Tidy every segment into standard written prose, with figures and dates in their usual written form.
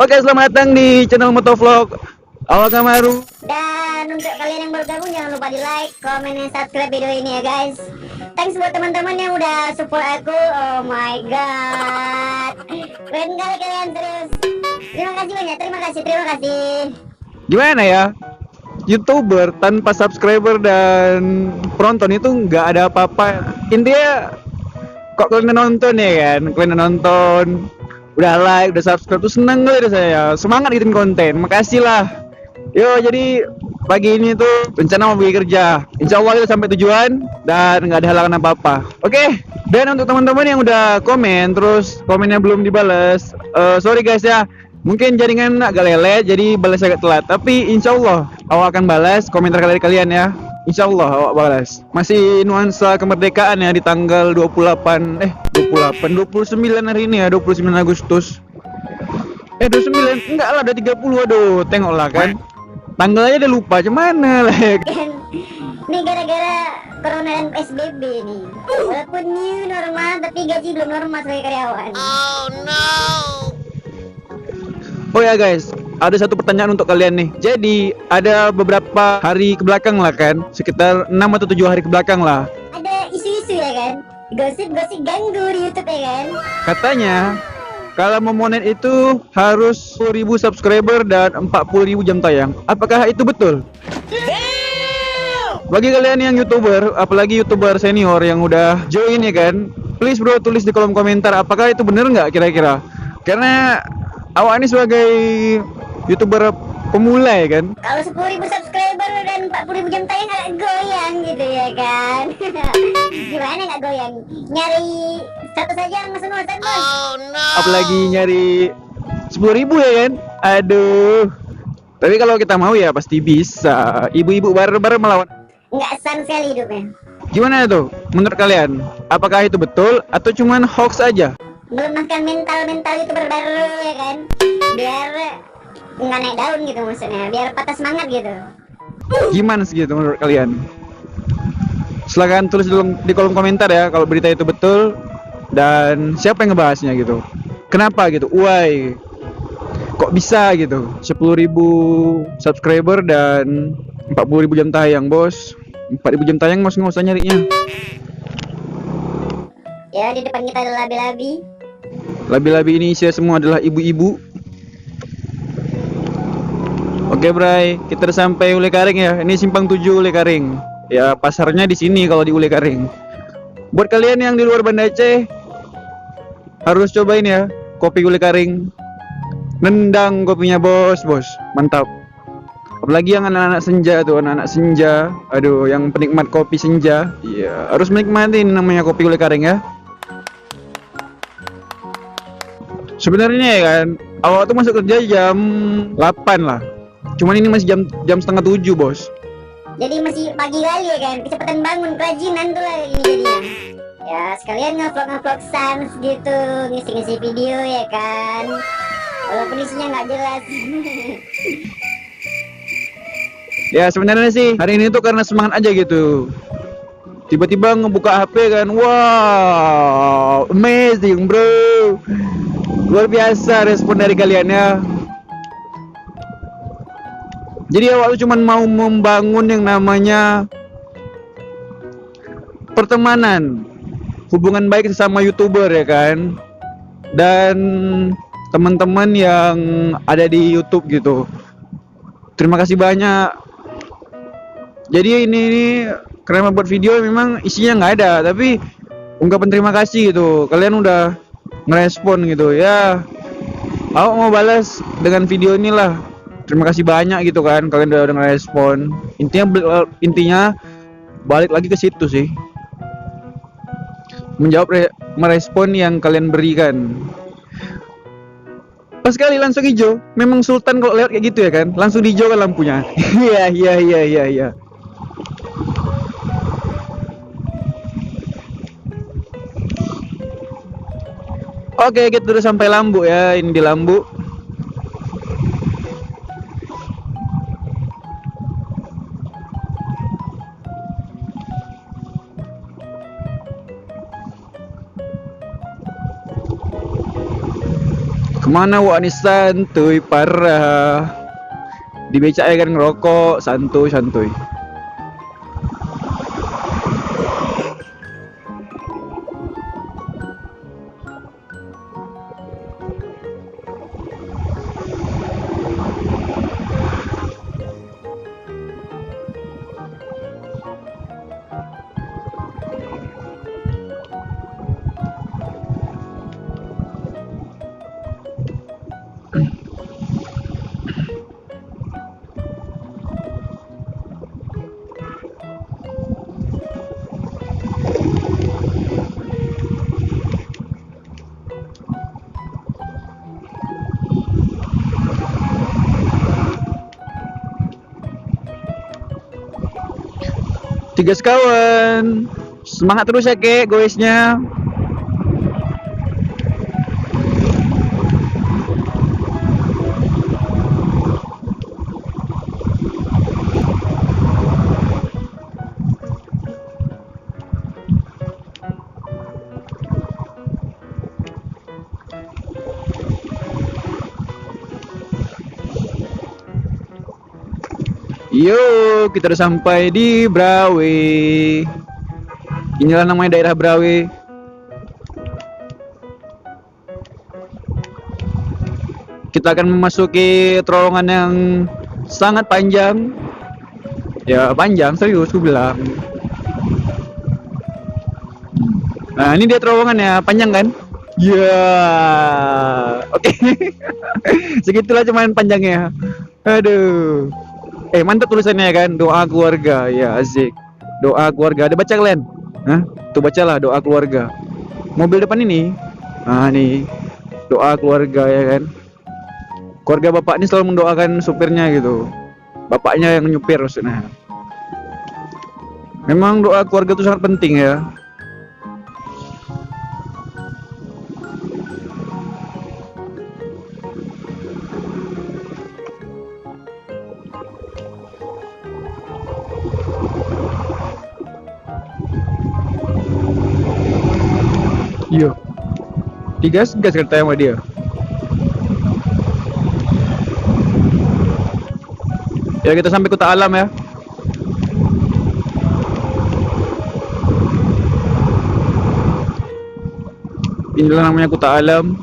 Oke, selamat datang di channel Motovlog Awal Kamaru. Dan untuk kalian yang baru gabung jangan lupa di like, comment, dan subscribe video ini ya guys. Thanks buat teman-teman yang udah support aku. Oh my god, keren kali kalian, terus terima kasih banyak, terima kasih. Gimana ya? YouTuber tanpa subscriber dan penonton itu nggak ada apa-apa. Intinya kok kalian nonton ya kan? Kalian nonton, udah like, udah subscribe tuh seneng kali deh saya. Semangat bikin konten. Makasih lah. Yo, jadi pagi ini tuh rencana mau pergi kerja. Insya Allah kita sampai tujuan dan nggak ada halangan apa-apa. Oke. Dan untuk teman-teman yang udah komen terus komennya belum dibales, sorry guys ya. Mungkin jaringan agak lelet jadi balas agak telat. Tapi insya Allah awak akan balas komentar kalian ya. Insya Allah awak balas. Masih nuansa kemerdekaan ya di tanggal 29 hari ini ya, 29 Agustus. 29 enggak lah, ada 30. Aduh, tengoklah kan. Tanggal aja udah lupa, cuman lah. Ini gara-gara corona dan PSBB nih. Walaupun new normal tapi gaji belum normal sebagai karyawan. Oh ya guys, ada satu pertanyaan untuk kalian nih. Jadi ada beberapa hari ke belakang lah kan, sekitar 6 atau 7 hari ke belakang lah. Ada isu-isu ya kan, gosip-gosip ganggu di YouTube ya kan. Katanya kalau mau monet itu harus 10.000 subscriber dan 40.000 jam tayang. Apakah itu betul? Bagi kalian yang YouTuber, apalagi YouTuber senior yang udah join ya kan, please bro tulis di kolom komentar apakah itu bener nggak kira-kira. Karena awak ini sebagai YouTuber pemula ya kan. Kalau 10.000 subscriber dan 40.000 jam tayang agak goyang gitu ya kan. Gimana nggak goyang? Nyari satu saja ngos-ngosan bos. Apalagi nyari 10.000 ya kan. Aduh. Tapi kalau kita mau ya pasti bisa. Ibu-ibu bareng-bareng melawan. Nggak san sekali hidupnya. Gimana tuh menurut kalian? Apakah itu betul atau cuman hoax aja? Melemahkan mental YouTuber baru ya kan. Biar nggak naik daun gitu maksudnya. Biar patah semangat gitu. Gimana sih gitu menurut kalian? Silahkan tulis di kolom komentar ya kalau berita itu betul dan siapa yang ngebahasnya gitu. Kenapa gitu? Why? Kok bisa gitu? 10.000 subscriber dan 40.000 jam tayang, bos. 4.000 jam tayang mas nggak usah nyarinya. Ya di depan kita ada labi-labi. Labi-labi ini isinya semua adalah ibu-ibu. Oke, Bray, kita udah sampai Ule Karing ya. Ini simpang 7 Ule Karing. Ya, pasarnya di sini kalau di Ule Karing. Buat kalian yang di luar Banda Aceh harus cobain ya kopi Ule Karing. Nendang kopinya, bos. Mantap. Apalagi yang anak-anak senja tuh, anak-anak senja. Aduh, yang penikmat kopi senja. Iya, harus menikmati namanya kopi Ule Karing ya. Sebenarnya ya kan, awal tuh masuk kerja jam 8 lah. Cuman ini masih jam setengah 7, bos. Jadi masih pagi kali ya kan. Kecepatan bangun, kerajinan tuh lah ini jadinya. Ya sekalian ngevlog sans gitu, ngisi-ngisi video ya kan. Walaupun isinya nggak jelas. Ya sebenarnya sih hari ini tuh karena semangat aja gitu. Tiba-tiba ngebuka HP kan, wow, amazing bro. Luar biasa respon dari kalian ya. Jadi awal cuma mau membangun yang namanya pertemanan, hubungan baik sesama YouTuber ya kan. Dan teman-teman yang ada di YouTube gitu. Terima kasih banyak. Jadi ini karena buat video memang isinya nggak ada, tapi ungkapan terima kasih gitu. Kalian udah ngerespon gitu ya. Aku mau balas dengan video inilah. Terima kasih banyak gitu kan. Kalian udah ngerespon. Intinya balik lagi ke situ sih. Menjawab merespon yang kalian berikan. Pas kali langsung hijau. Memang Sultan kalau lewat kayak gitu ya kan. Langsung hijau kan lampunya. Iya. Oke, kita udah sampai Lambu ya. Ini di Lambu. Mana wak ni santuy parah. Di becak ya kan ngerokok, santuy. Tiga kawan, semangat terus ya kek goesnya. Yo, kita udah sampai di Brawe. Inilah namanya daerah Brawe. Kita akan memasuki terowongan yang sangat panjang. Ya, panjang, serius gue bilang. Nah, ini dia terowongannya, panjang kan? Ya, oke. Segitulah cuman panjangnya. Aduh. Mantap tulisannya kan, doa keluarga. Ya, asik. Doa keluarga. Ada baca kalian? Hah? Tuh bacalah doa keluarga. Mobil depan ini. Nah, nih. Doa keluarga ya kan. Keluarga bapak ini selalu mendoakan supirnya gitu. Bapaknya yang nyupir maksudnya. Memang doa keluarga itu sangat penting ya. Yo, digas kereta sama dia. Ya kita sampai Kota Alam ya. Inilah namanya Kota Alam.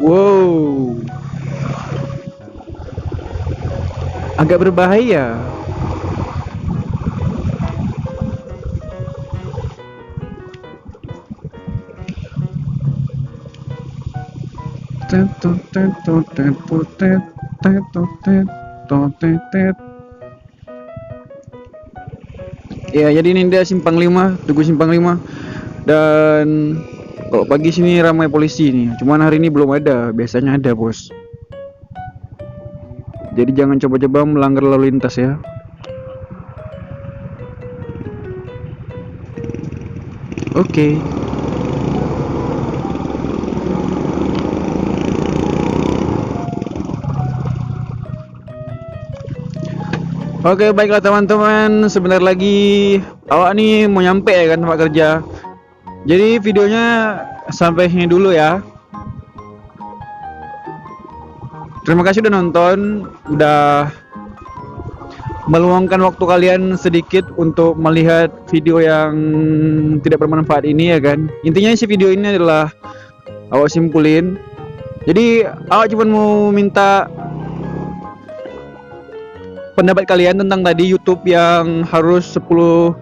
Wow, agak berbahaya. Ya, jadi ini dia simpang 5, Tugu simpang 5. Dan kalau pagi sini ramai polisi nih. Cuman hari ini belum ada, biasanya ada, bos. Jadi jangan coba-coba melanggar lalu lintas ya. Oke. Oke, baiklah teman-teman, sebentar lagi awak nih mau nyampe ya kan tempat kerja. Jadi videonya sampai sini dulu ya. Terima kasih udah nonton, udah meluangkan waktu kalian sedikit untuk melihat video yang tidak bermanfaat ini ya kan. Intinya isi video ini adalah awak simpulin. Jadi awak cuma mau minta pendapat kalian tentang tadi YouTube yang harus 10.000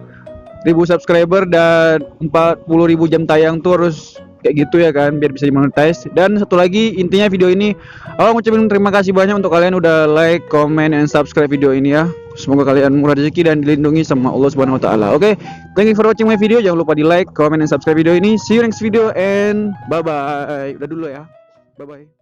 subscriber dan 40.000 jam tayang tuh harus kayak gitu ya kan, biar bisa dimonetize. Dan satu lagi, intinya video ini awak ngucapin terima kasih banyak untuk kalian udah like, comment, and subscribe video ini ya. Semoga kalian murah rezeki dan dilindungi sama Allah Subhanahu wa taala. Oke, thank you for watching my video. Jangan lupa di like, comment, and subscribe video ini. See you next video and bye bye. Udah dulu ya. Bye bye.